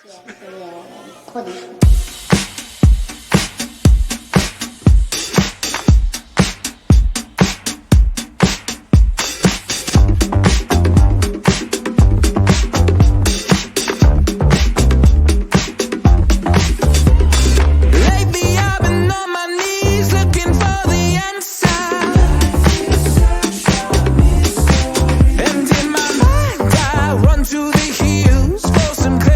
Ходиш. Lately I've been on my knees looking for the answer. And in my mind I run to the hills for some clarity.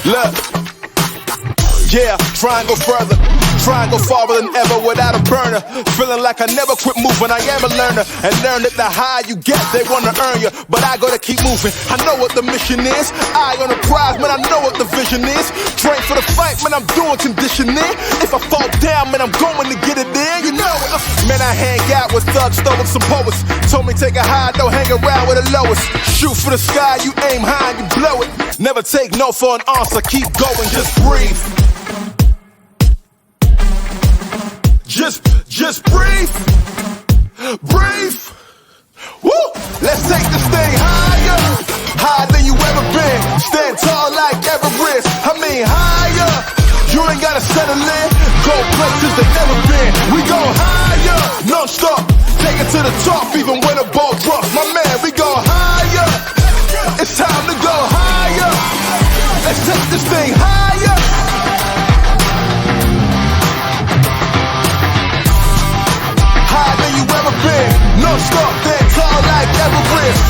Look. Yeah, try and go further. Try and go farther than ever without a burner. Feeling like I never quit moving. I am a learner. And learn that the higher you get, they wanna earn you. But I gotta keep moving. I know what the mission is. Eye on the prize, man, I know what the vision is. Train for the fight, man, I'm doing conditioning. If I fall down, man, I'm going to get it in. You know it. Man, I hang out with thugs, stoics, some poets. Told me take a high, don't hang around with the lowest. Shoot for the sky, you aim high and you blow it. Never take no for an answer, keep going, just breathe. Just breathe, breathe. Woo! Let's take this thing higher, higher than you ever been. Stand tall like Everest. I mean higher. You ain't gotta settle in. Go places they never been. We go higher, non-stop. Take it to the top, even when the ball drops. My man, we go higher. It's time to go higher. Let's take this thing higher. Higher than you ever been. No stop, stand tall like Everest.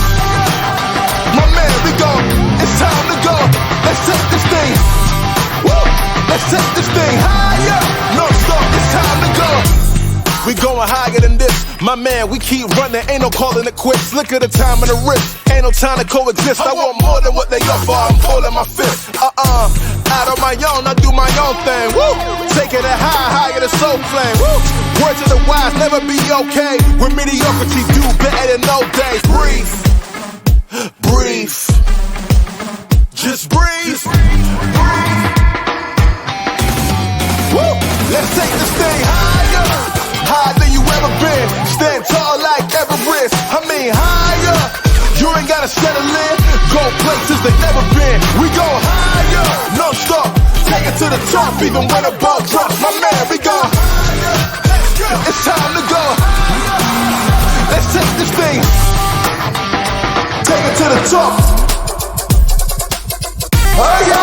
My man, we go. It's time to go. Let's take this thing. Woo! Let's take this thing higher. No stop, it's time to go. We going higher than this. My man, we keep running. Ain't no calling it quits. Look at the time and the risk. Ain't no time to coexist. I want more than what they offer. I'm holding my fist. Out on my own, I do my own thing. Woo! Taking it higher than soul flame. Woo! Words of the wise, never be okay. With mediocrity, do better than no days. Breathe, breathe, just breathe. Woo! Let's take this thing higher, higher than you ever been. Stand tall like Everest. I mean higher. You ain't gotta settle in. Go places they never been. We go higher, no stop. Take it to the top, even when the ball drops. My man, we go higher. It's time to go. Let's take this thing. Take it to the top. Oh yeah.